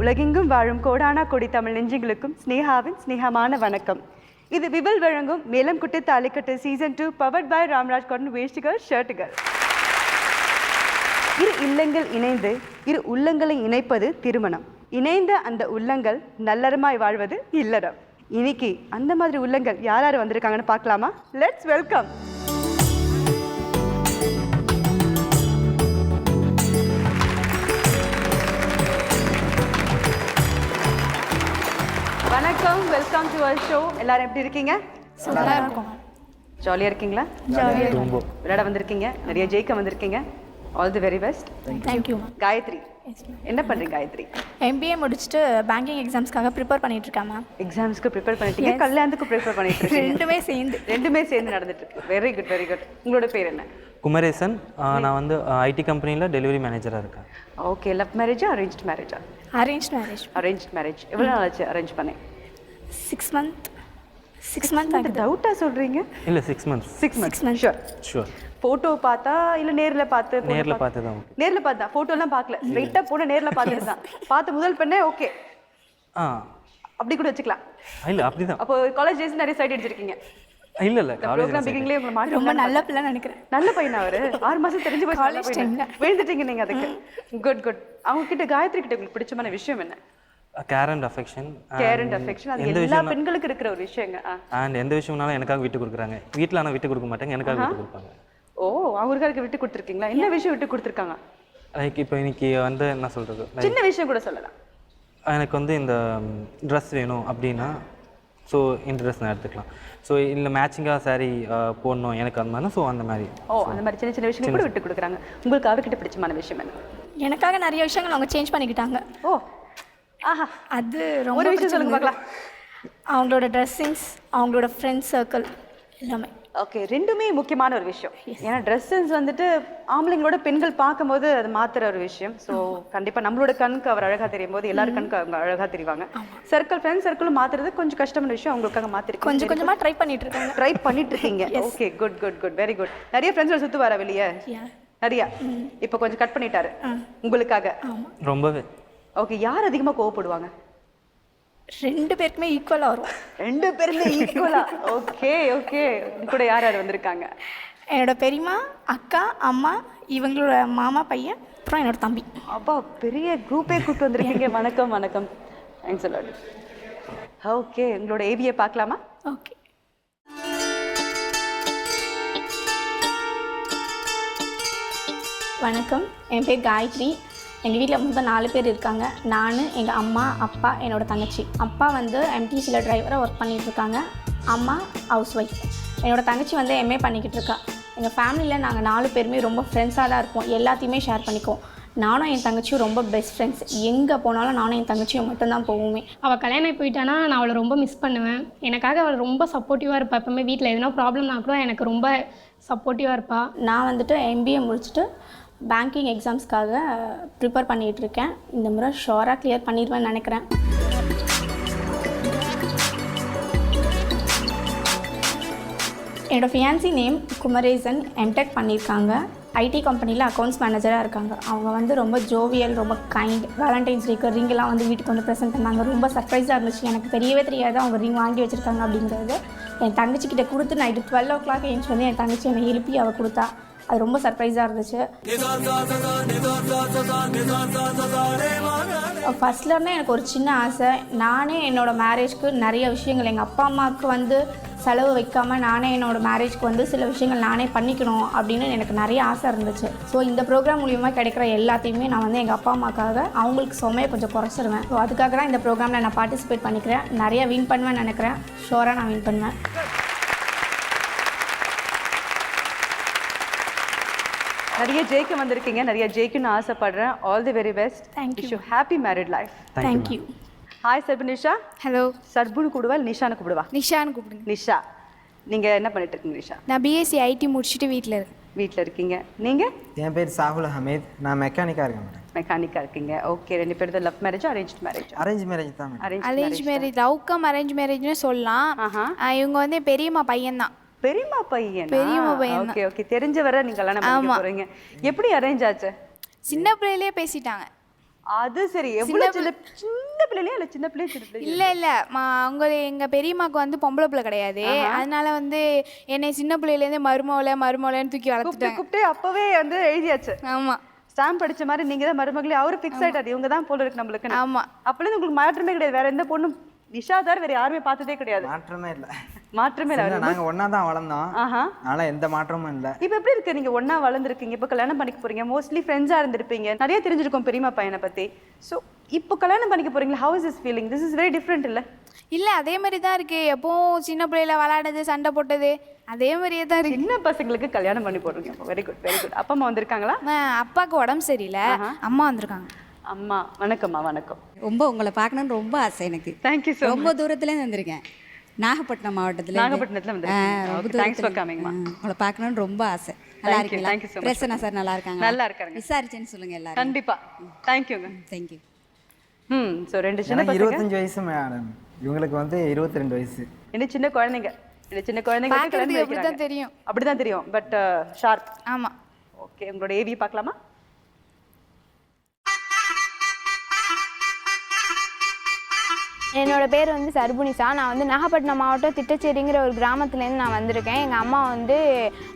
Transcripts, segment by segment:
உலகெங்கும் வாழும் கோடானா கோடி தமிழ் நெஞ்சங்களுக்கும் ஸ்னேகாவின் ஸ்னேகமான வணக்கம். இது விபில் வழங்கும் மேலம் குட்டி தாலிக்கட்டு season 2 powered by Ramraj cotton வேஷ்டிகள் ஷர்ட்டுகள். இரு இல்லங்கள் இணைந்து இரு உள்ளங்களை இணைப்பது திருமணம். இணைந்த அந்த உள்ளங்கள் நல்லறமாய் வாழ்வது இல்லறம். இன்னைக்கு அந்த மாதிரி உள்ளங்கள் யார் யார் வந்திருக்காங்கன்னு பார்க்கலாமா? Let's welcome. வணக்கம், வெல்கம் டு அவர் ஷோ. எல்லாரும் எப்படி இருக்கீங்க? சூப்பரா இருக்கும். ஜாலியா இருக்கீங்களா? ஜாலியா ரொம்ப விளையாட வந்திருக்கீங்க, நிறைய ஜெயிக்க வந்திருக்கீங்க. All the very best. Thank you. Gayathri, என்ன பண்றீங்க காயத்ரி? MBA முடிச்சுட்டு பேங்கிங் எக்ஸாம்ஸ்க்காக ப்ரிப்பேர் பண்ணிட்டு இருக்கேன் மேம். எக்ஸாம்ஸ்க்கு ப்ரிப்பேர் பண்ணிட்டீங்க, கல்யாணத்துக்கு ப்ரிப்பேர் பண்ணிட்டு இருக்கீங்க. ரெண்டுமே சேர்ந்து நடந்துட்டு இருக்கு. Very good very good. உங்களோட பேர் என்ன? குமரேசன். நான் வந்து ஐடி கம்பெனியில் டெலிவரி மேனேஜராக இருக்கேன். ஓகே. லவ் மேரேஜா அரேஞ்ச்ட் மேரேஜா? Arrange marriage. Arranged marriage. எவ்வளோ நாள் ஆச்சு அரேஞ்ச் பண்ணேன்? 6 months ஆகுது. டவுட்டா சொல்றீங்க? இல்லை 6 months. 6 months. Sure sure. Photo பார்த்தா இல்ல நேர்ல பார்த்து? நேரில் பார்த்து தான். ஓகே, நேர்ல பார்த்தா, போட்டோலாம் பார்க்கல, ஸ்ட்ரைட்டா போன நேர்ல பார்த்துட்டு தான் பார்த்து முதல் பண்ணே. ஓகே, அப்படி கூட வச்சுக்கலாம். இல்லை அப்படி தான். அப்போ காலேஜ் டேஸ் நிறைய சைட் அடிச்சிருக்கீங்க? இல்லை இல்லை காலேஜ் ப்ரோக்ராம் பிகினிங்லேயே உங்களை மாட்டி ரொம்ப நல்ல பிள்ளை நினைக்கிறேன். நல்ல பையனா அவரு? 6 மாசம் தெரிஞ்சு போய் College time ல. விழுந்துட்டீங்க நீங்க அதுக்கு. Good good. அவங்க கிட்ட காயத்ரி கிட்ட உங்களுக்கு பிடிச்சமான விஷயம் என்ன? Care and affection. Care and affection. அது எல்லா பெண்களுக்கு இருக்கிற ஒரு விஷயங்க. அண்ட் எந்த விஷயம்னாலும் எனக்காக விட்டு கொடுக்குறாங்க. வீட்டில் ஆனால் விட்டு கொடுக்க மாட்டாங்க, எனக்காக விட்டு கொடுப்பாங்க. ஓ, அவங்களுக்காக விட்டு கொடுத்துருக்கீங்களா? என்ன விஷயம் விட்டு கொடுத்துருக்காங்க? லைக் இப்போ இன்னைக்கு வந்து என்ன சொல்கிறது, சின்ன விஷயம் கூட சொல்லலாம். எனக்கு வந்து இந்த ட்ரெஸ் வேணும் அப்படின்னா, ஸோ இந்த ட்ரெஸ் நான் எடுத்துக்கலாம். ஸோ இல்லை மேட்சிங்காக சாரீ போடணும் எனக்கு அந்த மாதிரி. ஸோ அந்த மாதிரி. ஓ, அந்த மாதிரி சின்ன சின்ன விஷயம் கூட விட்டு கொடுக்குறாங்க. உங்களுக்கு அவர்கிட்ட பிடிச்சமான விஷயம் என்ன? எனக்காக நிறைய விஷயங்கள் அவங்க சேஞ்ச் பண்ணிக்கிட்டாங்க. ஓ, ஆஹா. அது ரொம்ப ஒரு விஷயம் சொல்லுங்க பார்க்கலாம். அவங்களோட ட்ரெஸ்ஸிங்ஸ், அவங்களோட ஃப்ரெண்ட்ஸ் சர்க்கிள் எல்லாமே. ஓகே, ரெண்டுமே முக்கியமான ஒரு விஷயம். ஏன்னா ட்ரெஸ் சென்ஸ் வந்துட்டு ஆம்பளைங்களோட பெண்கள் பார்க்கும்போது அது மாத்துற ஒரு விஷயம். ஸோ கண்டிப்பா நம்மளோட கண்ணுக்கு அவர் அழகா தெரியும் போது எல்லாரும் கண்ணுக்கு அவங்க அழகா தெரிவாங்க. சர்க்கிள், ஃப்ரெண்ட்ஸ் சர்க்கிளும் மாத்துறது கொஞ்சம் கஷ்டமான விஷயம். அவங்களுக்காக மாத்திருக்கீங்க. கொஞ்சம் கொஞ்சமா ட்ரை பண்ணிட்டு இருக்காங்க. ட்ரை பண்ணிட்டு இருக்கீங்க. Okay, good good good, very good. நிறைய ஃப்ரெண்ட்ஸ் சுத்து வர வெளியே நிறைய. இப்போ கொஞ்சம் கட் பண்ணிட்டாரு உங்களுக்காக. ரொம்பவே. ஓகே, யார் அதிகமா கோவப்படுவாங்க? 2 பேருக்குமே ஈக்குவலா வரும். 2 பேருமே ஈக்குவலா? Okay okay. கூட யார் யார் வந்திருக்காங்க? என்னோட பெரியம்மா, அக்கா, அம்மா, இவங்களோட மாமா பையன், அப்புறம் என்னோட தம்பி. அப்பா, பெரிய குரூப்பே கூப்பிட்டு வந்திருக்கீங்க. வணக்கம் வணக்கம். Thanks a lot. ஓகே, உங்களோட ஏவியை பார்க்கலாமா? ஓகே. வணக்கம், என் பேர் காயத்ரி. எங்கள் வீட்டில் மொத்தம் 4 பேர் இருக்காங்க. நான், எங்கள் அம்மா, அப்பா, என்னோட தங்கச்சி. அப்பா வந்து MTCல டிரைவராக ஒர்க் பண்ணிகிட்ருக்காங்க. அம்மா ஹவுஸ் ஒய்ஃப். என்னோட தங்கச்சி வந்து MA பண்ணிக்கிட்டு இருக்கா. எங்கள் ஃபேமிலியில் நாங்கள் 4 பேருமே ரொம்ப ஃப்ரெண்ட்ஸாக தான் இருப்போம். எல்லாத்தையுமே ஷேர் பண்ணிக்குவோம். நானும் என் தங்கச்சியும் ரொம்ப பெஸ்ட் ஃப்ரெண்ட்ஸ். எங்கே போனாலும் நானும் என் தங்கச்சியும் மட்டும்தான் போவோமே. அவள் கல்யாணம் போயிட்டானா நான் அவளை ரொம்ப மிஸ் பண்ணுவேன். எனக்காக அவள் ரொம்ப சப்போர்ட்டிவாக இருப்பாள். எப்போவுமே வீட்டில் எதுனா ப்ராப்ளம்னா கூட எனக்கு ரொம்ப சப்போர்ட்டிவாக இருப்பாள். நான் வந்துட்டு MBA முடிச்சுட்டு பேங்கிங் எக்ஸாம்ஸ்க்காக ப்ரிப்பேர் பண்ணிகிட்ருக்கேன். இந்த முறை ஷோராக கிளியர் பண்ணிடுவேன்னு நினைக்கிறேன். என்னோடய ஃபியான்சி நேம் குமரேசன். MTech பண்ணியிருக்காங்க. ஐடி கம்பெனியில் அக்கௌண்ட்ஸ் மேனேஜராக இருக்காங்க. அவங்க வந்து ரொம்ப ஜோவியல், ரொம்ப கைண்ட். வேலண்டைன்ஸ் டேக்கு ரிங்கெல்லாம் வந்து வீட்டுக்கு வந்து ப்ரெசென்ட் பண்ணாங்க. ரொம்ப சர்ப்ரைஸாக இருந்துச்சு. எனக்கு தெரியவே தெரியாது அவங்க ரிங் வாங்கி வச்சுருக்காங்க அப்படிங்கிறது. என் தங்கச்சிக்கிட்ட கொடுத்து நைட்டு 12 o'clock ஏஞ்சி வந்து என் தங்கச்சி என்னை எழுப்பி அவள் கொடுத்தா. அது ரொம்ப சர்ப்ரைஸாக இருந்துச்சு. ஃபஸ்ட்லேருந்தே எனக்கு ஒரு சின்ன ஆசை. நானே என்னோடய மேரேஜ்க்கு நிறைய விஷயங்கள் எங்கள் அப்பா அம்மாவுக்கு வந்து செலவு வைக்காமல் நானே என்னோடய மேரேஜ்க்கு வந்து சில விஷயங்கள் நானே பண்ணிக்கணும் அப்படின்னு எனக்கு நிறைய ஆசை இருந்துச்சு. ஸோ இந்த ப்ரோக்ராம் மூலியமாக கிடைக்கிற எல்லாத்தையுமே நான் வந்து எங்கள் அப்பா அம்மாவுக்காக அவங்களுக்கு சுமையை கொஞ்சம் குறைச்சிருவேன். ஸோ அதுக்காக தான் இந்த ப்ரோக்ராமில் நான் பார்ட்டிசிபேட் பண்ணிக்கிறேன். நிறைய வின் பண்ணுவேன்னு நினைக்கிறேன். ஷோராக நான் வின் பண்ணுவேன். நிறைய ஜெயிக்க வந்திருக்கீங்க. நிறைய ஜெயிக்கணும்னு ஆசைப்படுறேன். All the very best. Thank you. Happy married life. Thank you. Hi Sarbunisha. Hello. சர்புன்னு கூடுவா இல்லை நிஷான்னு கூடுவா? நிஷான்னு கூப்பிடுங்க. நிஷா, நீங்கள் என்ன பண்ணிட்டு இருக்கீங்க நிஷா? நான் BSc IT முடிச்சுட்டு வீட்டில் இருக்கேன். வீட்டில் இருக்கீங்க. நீங்கள்? என் பேர் சாகுல் அஹமேத். நான் மெக்கானிக்காக இருக்கேன் மேடம். மெக்கானிக்காக இருக்கீங்க. ஓகே, 2 பேர் love marriage arrange marriage? Arrange marriage தான் madam. Arrange marriage, love come arrange மேரேஜ்னு சொல்லலாம். இவங்க வந்து பெரியம்மா பையன் தான். பெரியம்மா பையன்? பெரியம்மா பையன். Okay okay. தெரிஞ்ச வர நீங்க கல்யாணம் பண்ணிக்க போறீங்க. எப்படி அரேஞ்ச் ஆச்சு? சின்ன பிள்ளையிலே பேசிட்டாங்க. அது சரி. எவ்வளவு சின்ன பிள்ளையா இல்ல சின்ன பிள்ளை? இல்ல அவங்க எங்க பெரியம்மாக்கு வந்து பொம்பளை பிள்ளை கிடையாது. அதனால வந்து என்னை சின்ன பிள்ளையிலேருந்து மருமவளன்னு தூக்கி வளர்த்துட்டாங்க. கூப்பிட்டு அப்பவே வந்து எழுதியாச்சு. ஆமா, ஸ்டாம்ப் படிச்ச மாதிரி நீங்க தான் மருமகளே. அவரு ஃபிக்ஸ் ஆயிட்டாரு, இவங்க தான் போல இருக்கு நம்மளுக்கு. ஆமா. அப்பலேருந்து உங்களுக்கு மாற்றமே கிடையாது. வேற எந்த பொண்ணும் நிஷா தவிர வேற யாருமே பார்த்ததே கிடையாது. மாற்றமே இல்லை. மாற்றமே இல்லை. நாங்க ஒண்ணா தான் வளர்ந்தோம். அதனால எந்த மாற்றமும் இல்லை. இப்போ எப்படி இருக்கு? நீங்க ஒண்ணா வளர்ந்துருக்கீங்க, இப்போ கல்யாணம் பண்ணிக்க போறீங்க, மோஸ்ட்லி ஃப்ரெண்ட்ஸா இருந்திருப்பீங்க, நிறைய தெரிஞ்சிருக்கும் பெரியம்மா பையனை பத்தி. ஸோ இப்போ கல்யாணம் பண்ணிக்க போறீங்களா? How is is feeling? This is very different இல்ல? இல்ல அதே மாதிரி தான் இருக்கு. எப்பவும் சின்ன பிள்ளையில விளையாடுறது, சண்டை போட்டது அதே மாதிரியே தான் இருக்கு. சின்ன பசங்களுக்கு கல்யாணம் பண்ணி போடுறீங்க. Very good very good. அப்பா அம்மா வந்திருக்காங்களா? அப்பாவுக்கு உடம்பு சரியில்லை, அம்மா வந்திருக்காங்க. அம்மா வணக்கம்மா. வணக்கம். ரொம்ப உங்களை பார்க்கணும்னு ரொம்ப ஆசை எனக்கு. தேங்க்யூ ஸோ ரொம்ப தூரத்துலேருந்து வந்திருக்கேன். நாகப்பட்டினம் மாவட்டத்தில். நாகப்பட்டினத்தில் வந்து தேங்க்ஸ் ஃபார் கமிங்மா. உங்களை பார்க்கணும்னு ரொம்ப ஆசை. நல்லா இருக்கீங்களா? Thank you so much. Prasanna sir நல்லா இருக்காங்க? நல்லா இருக்காங்க. விசாரிச்சேன்னு சொல்லுங்க எல்லாரும். கண்டிப்பா. தேங்க்யூங்க. தேங்க்யூ. ஸோ 2 சின்ன எனக்கு பசங்க. 25 வயசு மேடம். இவங்களுக்கு வந்து 22 வயசு. என்ன சின்ன குழந்தைங்க. இந்த சின்ன குழந்தைங்க பார்க்கறதுக்கு அப்படிதான் தெரியும். அப்படிதான் தெரியும். But sharp. ஆமா. ஓகே, உங்களோட ஏவி பார்க்கலாமா? என்னோட பேர் வந்து சர்புனிசா. நான் வந்து நாகப்பட்டினம் மாவட்டம் திட்டச்சேரிங்கிற ஒரு கிராமத்துலேருந்து நான் வந்திருக்கேன். எங்கள் அம்மா வந்து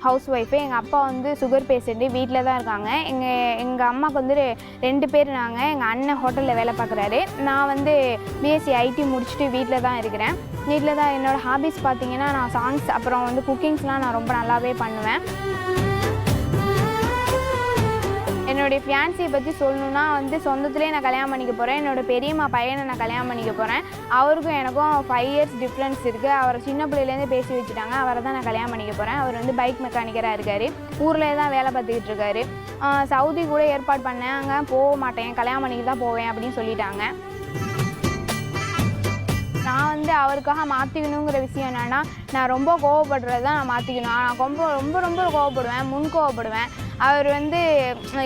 ஹவுஸ் ஒய்ஃபு, எங்கள் அப்பா வந்து சுகர் பேஷண்ட்டு, வீட்டில் தான் இருக்காங்க. எங்கள் அம்மாவுக்கு வந்து 2 பேர். எங்கள் அண்ணன் ஹோட்டலில் வேலை பார்க்குறாரு. நான் வந்து பிஎஸ்சி ஐடி முடிச்சுட்டு வீட்டில் தான் இருக்கிறேன். வீட்டில் தான். என்னோடய ஹாபிஸ் பார்த்திங்கன்னா நான் சாங்ஸ் அப்புறம் வந்து குக்கிங்ஸ்லாம் நான் ரொம்ப நல்லாவே பண்ணுவேன். என்னுடைய ஃபியான்சியை பற்றி சொல்லணுன்னா வந்து சொந்தத்துலேயே நான் கல்யாணம் பண்ணிக்க போகிறேன். என்னோடய பெரியம்மா பையனை நான் கல்யாணம் பண்ணிக்க போகிறேன். அவருக்கும் எனக்கும் 5 இயர்ஸ் டிஃப்ரென்ஸ் இருக்குது. அவரை சின்ன பிள்ளையிலேருந்து பேசி வச்சுட்டாங்க. அவரை தான் நான் கல்யாணம் பண்ணிக்க போகிறேன். அவர் வந்து பைக் மெக்கானிக்கராக இருக்கார். ஊரில் தான் வேலை பார்த்துக்கிட்டு இருக்காரு. சவுதி கூட ஏற்பாடு பண்ணேன். அங்கே போக மாட்டேன், கல்யாணம் பண்ணிக்கு தான் போவேன் அப்படின்னு சொல்லிட்டாங்க. நான் வந்து அவருக்காக மாற்றிக்கணுங்கிற விஷயம் என்னென்னா, நான் ரொம்ப கோவப்படுறது தான் நான் மாற்றிக்கணும். நான் ரொம்ப கோவப்படுவேன், கோவப்படுவேன். அவர் வந்து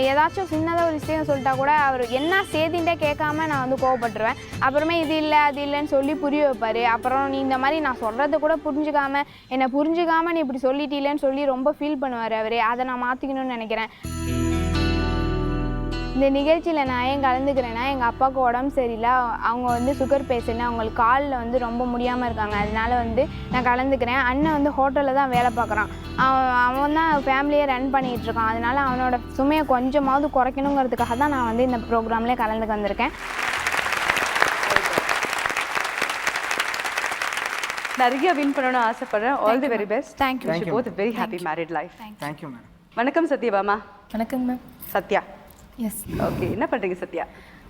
ஏதாச்சும் சின்னதாக ஒரு விஷயம் சொல்லிட்டா கூட அவர் என்ன சேதின்ட்டே கேட்காம நான் வந்து கோவப்பட்டுருவேன். அப்புறமே இது இல்லை அது இல்லைன்னு சொல்லி புரிய வைப்பார். அப்புறம் நீ இந்த மாதிரி நான் சொல்கிறத கூட என்னை புரிஞ்சுக்காம நீ இப்படி சொல்லிட்டீங்களேன்னு சொல்லி ரொம்ப ஃபீல் பண்ணுவார் அவர். அதை நான் மாற்றிக்கணும்னு நினைக்கிறேன். இந்த நிகழ்ச்சியில் நான் ஏன் கலந்துக்கிறேன்னா, எங்கள் அப்பாவுக்கு உடம்பு சரியில்லை. அவங்க வந்து சுகர் பேஷண்ட். அவங்களுக்கு காலில் வந்து ரொம்ப முடியாமல் இருக்காங்க. அதனால வந்து நான் கலந்துக்கிறேன். அண்ணன் வந்து ஹோட்டலில் தான் வேலை பார்க்குறான். அவன் தான் ஃபேமிலியை ரன் பண்ணிகிட்டு இருக்கான். அதனால அவனோட சுமையை கொஞ்சமாவது குறைக்கணுங்கிறதுக்காக தான் நான் வந்து இந்த ப்ரோக்ராம்லேயே கலந்துக்க வந்திருக்கேன். நிறைய வின் பண்ணணும்னு ஆசைப்படுறேன். All the very best. Thank you. You should both very happy married life. Thank you madam. வணக்கம் சத்யபாமா. வணக்கங்க மேம். சத்யா. எஸ். ஓகே, என்ன பண்ணுறீங்க சத்யா?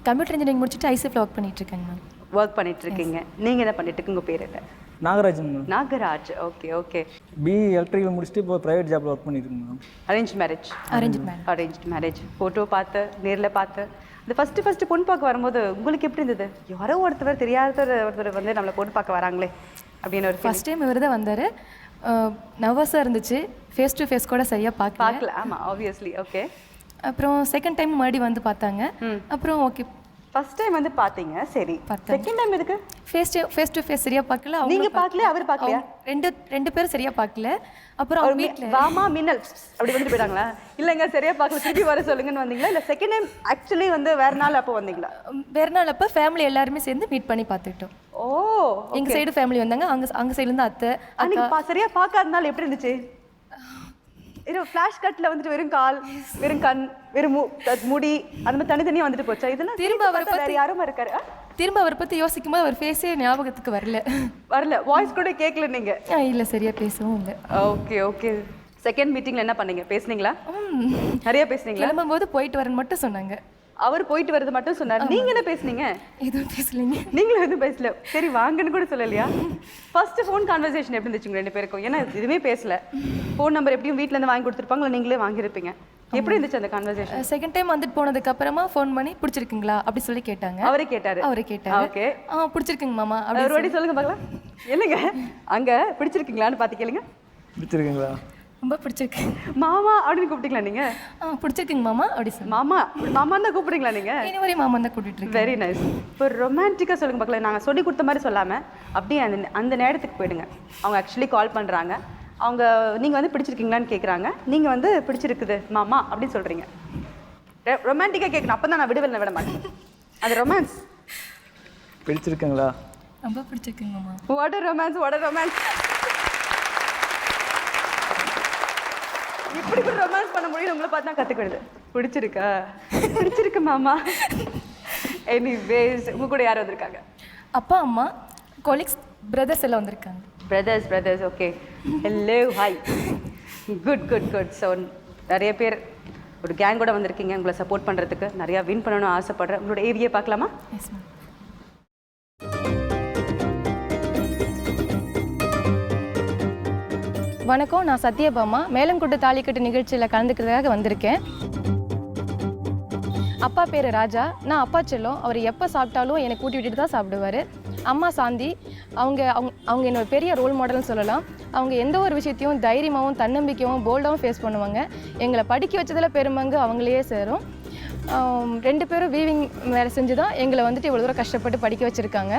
கம்ப்யூட்டர் இன்ஜினியரிங் முடிச்சுட்டு ஐசிஎஃப்ல ஒர்க் பண்ணிட்டு இருக்கேங்க மேம். ஒர்க் பண்ணிட்டு இருக்கீங்க. நீங்கள் என்ன பண்ணிட்டு இருக்கீங்க? உங்கள் பேர் என்ன? Nagarajan ma'am. Nagaraj. Okay okay. BE electrical முடிச்சுட்டு இப்போ ப்ரைவேட் ஜாப்ல ஒர்க் பண்ணிட்டு இருக்கேன் ma'am. Arrange marriage? Arrange marriage. Photo பார்த்து, நேரில் பார்த்து, இந்த ஃபஸ்ட்டு பொண்ணு பார்க்க வரும்போது உங்களுக்கு எப்படி இருந்தது? யாரோ ஒருத்தர் வந்து நம்மளை பொண்ணு பார்க்க வராங்களே அப்படின்னு ஒரு ஃபர்ஸ்ட் டைம் இவர் தான் வந்தார். நர்வஸாக இருந்துச்சு. ஃபேஸ் டு ஃபேஸ் கூட சரியாக பார்க்கல. ஆமாம், ஆப்வியஸ்லி. ஓகே. அப்புறம் செகண்ட் டைம் மறுபடியும் வந்து பார்த்தாங்க. அப்புறம் ஓகே. ஃபர்ஸ்ட் டைம் வந்து பார்த்தீங்க, சரி. செகண்ட் டைம் எதுக்கு? ஃபேஸ் டு ஃபேஸ் சரியாக பார்க்கல. நீங்க பார்க்கல, அவர் பார்க்கலையா? ரெண்டு பேரும் சரியாக பார்க்கல. அப்புறம் அவங்க வீட்டில் வாமா மின்னல் அப்படி வந்து போயிட்டாங்களா? இல்லைங்க சரியாக பார்க்கல, திருப்பி வர சொல்லுங்கன்னு வந்தீங்களா? இல்லை செகண்ட் டைம் ஆக்சுவலி வந்து வேற நாள் அப்போ வந்தீங்களா? வேற நாள் அப்போ ஃபேமிலி எல்லாருமே சேர்ந்து மீட் பண்ணி பார்த்துக்கிட்டோம். ஓ, எங்கள் சைடு ஃபேமிலி வந்தாங்க. அங்கே சைடுலேருந்து அத்தை. அன்னைக்கு சரியாக பார்க்காதனால எப்படி இருந்துச்சு? ஃப்ளாஷ் கட்ல வந்துட்டு வெறும் கால், வெறும் கண், வெறும் முடி, அந்த மாதிரி தனித்தனியாக வந்துட்டு போச்சா? இதெல்லாம் திரும்ப அவரை பற்றி யாரும் இருக்காரு? திரும்ப அவரை பற்றி யோசிக்கும் போது அவர் ஃபேஸே ஞாபகத்துக்கு வரல. வாய்ஸ் கூட கேட்கல நீங்க? இல்லை, சரியா பேசவும் இல்லை. Okay okay. செகண்ட் மீட்டிங்ல என்ன பண்ணீங்க? பேசுனீங்களா? நிறைய பேசுனீங்களா? கிளம்பும்போது போயிட்டு வரேன்னு மட்டும் சொன்னாங்க. அவர் போயிட்டு வரது மட்டும் சொன்னார். நீங்க என்ன பேசுனீங்க? எதுவும் பேசலைங்க. நீங்களும் எதுவும் பேசல. சரி வாங்கன்னு கூட சொல்லலையா? ஃபர்ஸ்ட் ஃபோன் கான்வர்சேஷன் எப்படி இருந்துச்சு 2 பேருக்கும்? ஏன்னா எதுவுமே பேசல. ஃபோன் நம்பர் எப்படியும் வீட்டில் இருந்து வாங்கி கொடுத்துருப்பாங்களா, நீங்களே வாங்கியிருப்பீங்க. எப்படி இருந்துச்சு அந்த கான்வர்சேஷன்? செகண்ட் டைம் வந்துட்டு போனதுக்கு அப்புறமா ஃபோன் பண்ணி பிடிச்சிருக்குங்களா அப்படி சொல்லி கேட்டாங்க. அவரே கேட்டாரு. ஓகே. பிடிச்சிருக்குங்க மாமா ஒரு வாட்டி சொல்லுங்க பார்க்கலாம். என்னங்க அங்க பிடிச்சிருக்கீங்களான்னு பார்த்து கேளுங்க. பிடிச்சிருக்குங்களா? ரொம்ப பிடிச்சிருக்கு மாமா அப்படின்னு கூப்பிட்டீங்களா நீங்க? பிடிச்சிருக்குங்க மாமா அப்படி சொல்லி. மாமா தான் கூப்பிடுறீங்களா நீங்க? இனிவரை மாமா தான் கூட்டிட்டு இருக்கேன். Very nice. இப்போ ரொமான்டிக்காக சொல்லுங்க பார்க்கலாம். நாங்கள் சொல்லி கொடுத்த மாதிரி சொல்லாமல் அப்படியே அந்த நேரத்துக்கு போயிடுங்க. அவங்க ஆக்சுவலி கால் பண்ணுறாங்க. அவங்க நீங்கள் வந்து பிடிச்சிருக்கீங்களான்னு கேட்குறாங்க. நீங்கள் வந்து பிடிச்சிருக்குது மாமா அப்படின்னு சொல்கிறீங்க. ரொமான்டிக்காக கேட்கணும். அப்போ தான் நான் விட மாட்டேன். அது ரொமான்ஸ். பிடிச்சிருக்குங்களா? ரொம்ப பிடிச்சிருக்குங்கம்மா. What a romance, what a romance. இப்படி கூட ரொமான்ஸ் பண்ண முடியும் உங்களை பார்த்து தான் கற்றுக்கிடுது. பிடிச்சிருக்கா? பிடிச்சிருக்கு மாமா. எனிவேஸ், உங்க கூட யார் வந்திருக்காங்க? அப்பா அம்மா கொலீக்ஸ் பிரதர்ஸ் எல்லாம் வந்திருக்காங்க. Brothers okay. Hello hi. Good. So நிறைய பேர் ஒரு கேங் கூட வந்திருக்கீங்க உங்களை சப்போர்ட் பண்ணுறதுக்கு. நிறையா வின் பண்ணணும்னு ஆசைப்படுறேன். உங்களோட ஏவியை பார்க்கலாமா? Yes ma'am. வணக்கம், நான் சத்யபாமா. மேலம்கொட்டு தாலிக்கட்டு நிகழ்ச்சியில் கலந்துக்கிறதுக்காக வந்திருக்கேன். அப்பா பேர் ராஜா, நான் அப்பா செல்லம். அவர் எப்போ சாப்பிட்டாலும் என்னை கூட்டி விட்டுட்டு தான் சாப்பிடுவார். அம்மா சாந்தி, அவங்க என்னோட பெரிய ரோல் மாடல்னு சொல்லலாம். அவங்க எந்த ஒரு விஷயத்தையும் தைரியமாகவும் தன்னம்பிக்கையாகவும் போல்டாகவும் ஃபேஸ் பண்ணுவாங்க. எங்களை படிக்க வச்சதில் பெருமங்கு அவங்களையே சேரும். 2 பேரும் வீவிங் வேலை செஞ்சு தான் எங்களை வந்துட்டு இவ்வளோ தூரம் கஷ்டப்பட்டு படிக்க வச்சுருக்காங்க.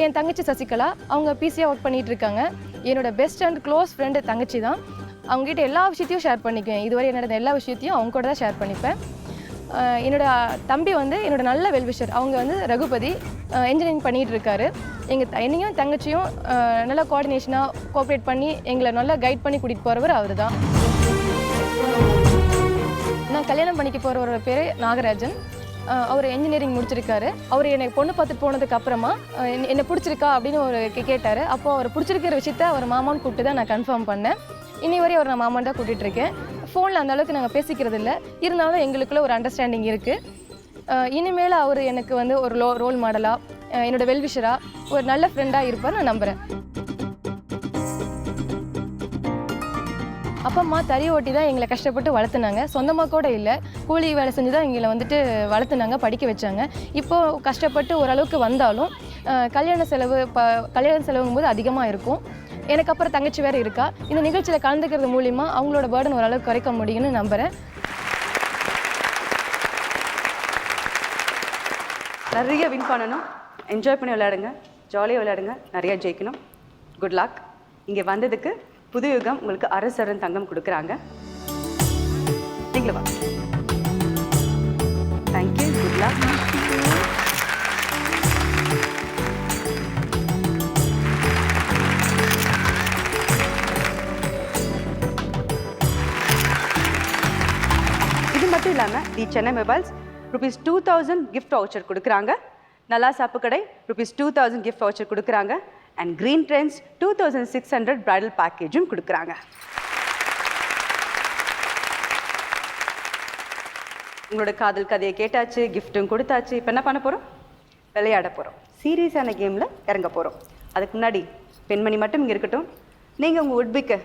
என் தங்கச்சி சசிகலா, அவங்க பிசியாக ஒர்க் பண்ணிகிட்டு இருக்காங்க. என்னோட பெஸ்ட் அண்ட் க்ளோஸ் ஃப்ரெண்டு தங்கச்சி தான். அவங்ககிட்ட எல்லா விஷயத்தையும் ஷேர் பண்ணிக்குவேன். இதுவரை என்னோட எல்லா விஷயத்தையும் அவங்க கூட தான் ஷேர் பண்ணிப்பேன். என்னோட தம்பி வந்து என்னோட நல்ல வெல்விஷர். அவங்க வந்து ரகுபதி, இன்ஜினியரிங் பண்ணிகிட்டு இருக்காரு. என்னையும் தங்கச்சியும் நல்லா கோஆர்டினேஷனாக கோஆப்ரேட் பண்ணி எங்களை நல்லா கைட் பண்ணி கூட்டிகிட்டு போகிறவர் அவர் தான். நான் கல்யாணம் பண்ணிக்க போகிறவரோட பேர் நாகராஜன். அவர் இன்ஜினியரிங் முடிச்சிருக்காரு. அவர் என்னை பொண்ணு பார்த்துட்டு போனதுக்கு அப்புறமா என்னை பிடிச்சிருக்கா அப்படின்னு ஒரு கேட்டார். அப்போது அவர் பிடிச்சிருக்கிற விஷயத்த அவர் மாமான்னு கூப்பிட்டு தான் நான் கன்ஃபார்ம் பண்ணேன். இன்னி வரையும் அவர் நான் மாமான் தான் கூட்டிகிட்டு இருக்கேன். ஃபோனில் அந்த அளவுக்கு நாங்கள் பேசிக்கிறது இல்லை. இருந்தாலும் எங்களுக்குள்ள ஒரு அண்டர்ஸ்டாண்டிங் இருக்குது. இனிமேல் அவர் எனக்கு வந்து ஒரு ரோல் மாடலாக, என்னோடய வெல்விஷராக, ஒரு நல்ல ஃப்ரெண்டாக இருப்பார் நான் நம்புகிறேன். அப்பா அம்மா தறி ஓட்டி தான் எங்களை கஷ்டப்பட்டு வளர்த்துனாங்க. சொந்தமாக கூட இல்லை, கூலி வேலை செஞ்சு தான் எங்களை வந்துட்டு வளர்த்துனாங்க, படிக்க வச்சாங்க. இப்போது கஷ்டப்பட்டு ஓரளவுக்கு வந்தாலும் கல்யாண செலவுங்கும் போது அதிகமாக இருக்கும். எனக்கு அப்புறம் தங்கச்சி வேறு இருக்கா. இந்த நிகழ்ச்சியில் கலந்துக்கிறது மூலிமா அவங்களோட பேர்டன் ஓரளவுக்கு குறைக்க முடியும்னு நம்புகிறேன். நிறைய வின் பண்ணணும், என்ஜாய் பண்ணி விளையாடுங்க, ஜாலியாக விளையாடுங்க, நிறையா ஜெயிக்கணும். Good luck. இங்கே வந்ததுக்கு புது யுகம் உங்களுக்கு அரசரன் தங்கம் கொடுக்குறாங்க. நீங்களும் வாங்க. தேங்க்யூ. Good luck. இது மட்டும் இல்லாமல் தி சென்னை மொபைல்ஸ் ₹2000 கிஃப்ட் வவுச்சர் கொடுக்குறாங்க. நல்லா சாப்பு கடை ₹2000 கிஃப்ட் வவுச்சர் கொடுக்குறாங்க. அண்ட் கிரீன் ட்ரெண்ட்ஸ் 2600 பிரைடல் பேக்கேஜும் கொடுக்குறாங்க. உங்களோட காதல் கதையை கேட்டாச்சு, கிஃப்ட்டும் கொடுத்தாச்சு. இப்போ என்ன பண்ண போகிறோம்? விளையாட போகிறோம். சீரியஸான கேமில் இறங்க போகிறோம். அதுக்கு முன்னாடி பெண்மணி மட்டும் இங்கே இருக்கட்டும். நீங்கள் உங்கள் உட்பிக்கு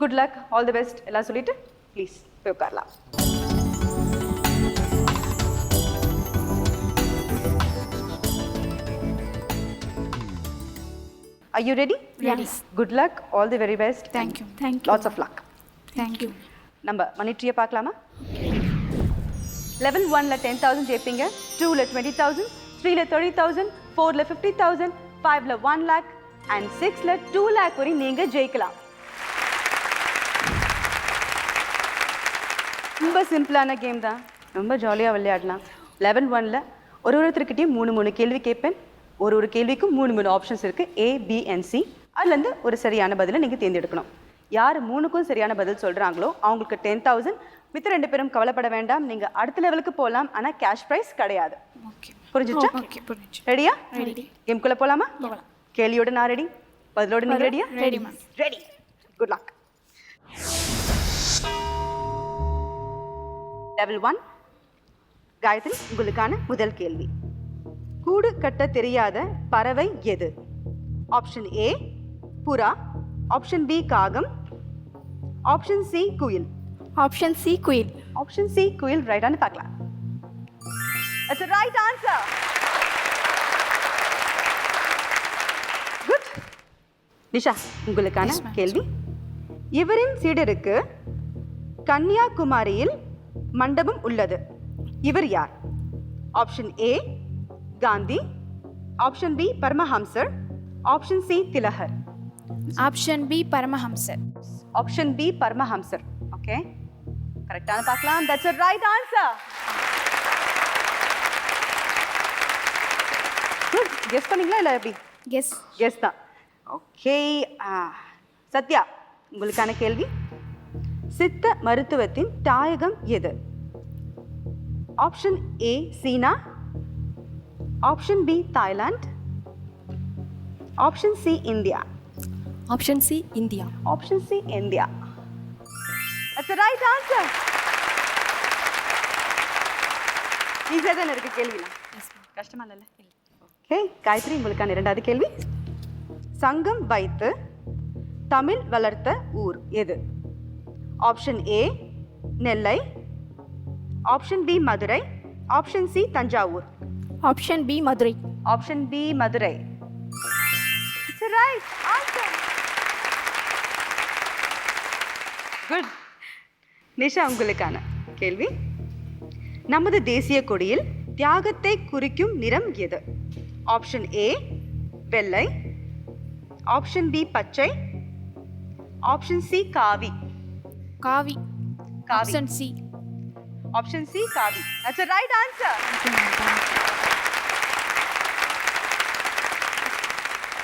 good luck, all the best எல்லாம் சொல்லிவிட்டு ப்ளீஸ் போய் உட்காரலாம். Are you ready? Yes. Good luck. All the very best. Thank you. Lots of luck. Thank you. நம்ம மணி ட்ரீயை பார்க்கலாமா? லெவல் 1ல 10,000 ஜெயிப்பீங்க, 2ல 20,000, 3ல 30,000, 4ல 50,000, 5ல 1 lakh and 6ல 2 lakh வரை நீங்க ஜெயிக்கலாம். ரொம்ப சிம்பிளான கேம் தான், ரொம்ப ஜாலியாக விளையாடலாம். லெவல் 1ல ஒருத்தருக்கிட்டையும் 3 கேள்வி கேட்பேன். ஒரு கேள்விக்கும் 3 ஆப்ஷன்ஸ் இருக்குது, A, B and C. அதுலேருந்து ஒரு சரியான பதிலை நீங்கள் தேர்ந்தெடுக்கணும். யார் 3க்கும் சரியான பதில் சொல்கிறாங்களோ அவங்களுக்கு 10,000. மித்த 2 பேரும் கவலைப்பட வேண்டாம், நீங்கள் அடுத்த லெவலுக்கு போகலாம். ஆனால் கேஷ் ப்ரைஸ் கிடையாது. புரிஞ்சிச்சா? ரெடியா? கேம்குள்ளே போகலாமா? கேள்வியோட நான் ரெடி, பதிலோட நீங்கள் ரெடியா? Ready. Good luck. Level 1 Gayathri, உங்களுக்கான முதல் கேள்வி. கூடு கட்ட தெரியாத பறவை எது? ஆப்ஷன் ஏ புறா, ஆப்ஷன் பி காகம், ஆப்ஷன் சி குயில். ஆப்ஷன் சி குயில். ஆப்ஷன் சி குயில் ரைட்டானு பார்க்கலாம். That's a right answer. Good. Nisha, உங்களுக்கான கேள்வி. இவரின் சீடருக்கு கன்னியாகுமரியில் மண்டபம் உள்ளது. இவர் யார்? Option A Gandhi, option B Paramahamsar, option C Thilagar. Option B Paramahamsar. Option B Paramahamsar. Okay, கரெக்டான பார்க்கலாம். That's a right answer. Good. Guess பண்ணீங்களா இல்லை எப்படி? கெஸ். கெஸ் தான். ஓகே. சத்யா, உங்களுக்கான கேள்வி. சித்த மருத்துவத்தின் தாயகம் எது? ஆப்ஷன் ஏ சீனா, option B Thailand, option C India. Option C India. Option C India. That's the right answer. ஈஸியாக தானே இருக்கு கேள்விலாம்? கஷ்டமா இல்லைல்ல? ஓகே. காயத்ரி, உங்களுக்கான இரண்டாவது கேள்வி. சங்கம் வைத்து தமிழ் வளர்த்த ஊர் எது? Option A Nellai, option B Madurai, option C Thanjavur. Option B Madurai. Option B Madurai. It's the right answer. Good. Nisha, உங்களுக்கான கேள்வி. நமது தேசிய கொடியில் தியாகத்தை குறிக்கும் நிறம் எது? ஆப்ஷன் ஏ வெள்ளை, ஆப்ஷன் பி பச்சை, ஆப்ஷன் சி காவி. காவி. காவி. Option C. ஆப்ஷன் சி காவி. That's the right answer.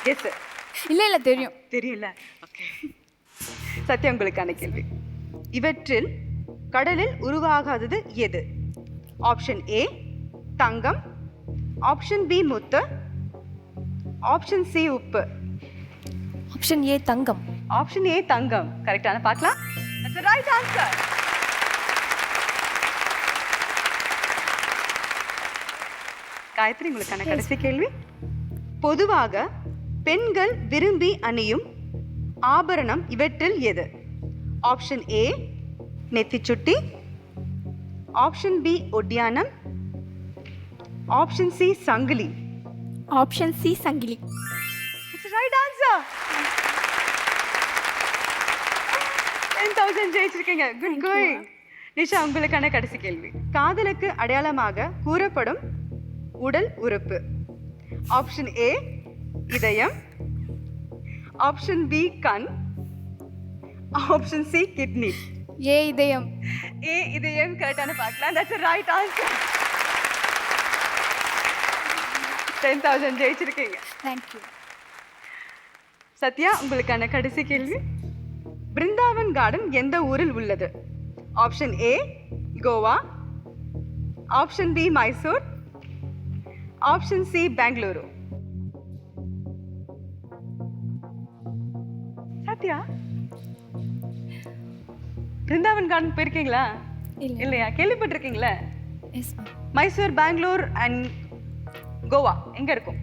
Yes sir. இல்லை தெரியும். தெரியல. ஓகே. சத்யா, உங்களுக்கான கேள்வி. இவற்றில் கடலில் உருவாகாதது எது? ஆப்ஷன் ஏ தங்கம், ஆப்ஷன் பி முத்து, ஆப்ஷன் சி உப்பு. ஆப்ஷன் ஏ தங்கம். ஆப்ஷன் ஏ தங்கம். கரெக்டான பார்க்கலாம். That's the right answer. Gayatri, உங்களுக்கான கடைசி கேள்வி. பொதுவாக பெண்கள் விரும்பி அணியும் ஆபரணம் இவற்றில் எது? ஆப்ஷன் ஏ நெத்திச்சுட்டி, ஆப்ஷன் பி ஒட்டியானம், ஆப்ஷன் சி சங்கிலி. ஆப்ஷன் சி சங்கிலி. It's the right answer. 10,000 ஜெயிச்சிருக்கீங்க. Good going. நிஷா, உங்களுக்கான கடைசி கேள்வி. காதலுக்கு அடையாளமாக கூறப்படும் உடல் உறுப்பு. ஆப்ஷன் ஏ இதயம், ஆப்ஷன் பி கண், ஆப்ஷன் சி கிட்னி. ஏ இதயம். ஏ இதயம் கரெக்டான பார்க்கலாம். That's the right answer. 10,000 ஜெயிச்சிருக்கீங்க. தேங்க்யூ. சத்யா, உங்களுக்கான கடைசி கேள்வி. பிருந்தாவன் கார்டன் எந்த ஊரில் உள்ளது? Option A Goa, option B Mysore, option C Bengaluru. Sathya, Brindavan garden போயிருக்கீங்களா? இல்லையா? கேள்விப்பட்டிருக்கீங்களா? Yes ma'am. Mysore, Bangalore and Goa எங்க இருக்கும்?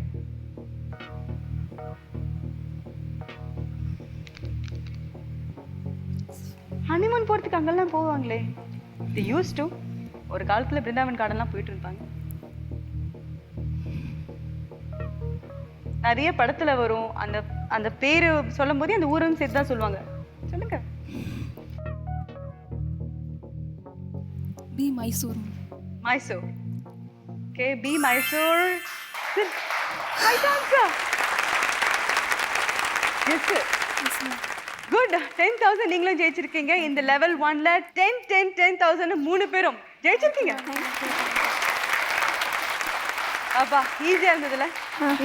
ஹனிமூன் போகிறதுக்கு அங்கெல்லாம் போவாங்களே. தி யூஸ் டு. ஒரு காலத்தில் பிருந்தாவன் கார்டன்லாம் போயிட்டு இருப்பாங்க. நிறைய படத்தில் வரும். அந்த அந்த பேர் சொல்லும் போதே அந்த ஊரும் சேர்த்து தான் சொல்லுவாங்க. சொல்லுங்க. B Mysore. Mysore. Okay, B Mysore. Right answer. Yes sir. Good. 10,000 நீங்களும் ஜெயிச்சிருக்கீங்க. இந்த லெவல் 1ல 10,000 3 பேரும் ஜெயிச்சிருக்கீங்க. அப்பா, ஈஸியா இருந்ததுல?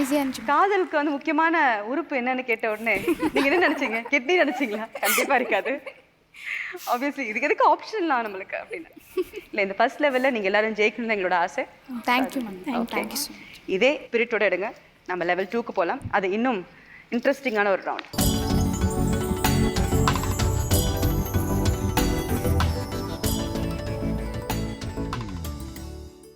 ஈஸியாக இருந்துச்சு. காதலுக்கு வந்து முக்கியமான உறுப்பு என்னன்னு கேட்ட உடனே நீங்க என்ன நினைச்சீங்க? கிட்னி நினைச்சீங்களா? கண்டிப்பா இருக்காது. ஆப்வியஸ்லி இதுக்கு எதுக்கு ஆப்ஷன்லாம் நம்மளுக்கு அப்படின்னு இல்லை. இந்த ஃபர்ஸ்ட் லெவலில் நீங்கள் எல்லாரும் ஜெயிக்கணும்னு எங்களோட ஆசை. Thank you ma'am. Thank you so much. இதே ஸ்பிரிட்டோட எடுங்க. நம்ம லெவல் 2க்கு போகலாம். அது இன்னும் இன்ட்ரெஸ்டிங்கான ஒரு ரவுண்ட்.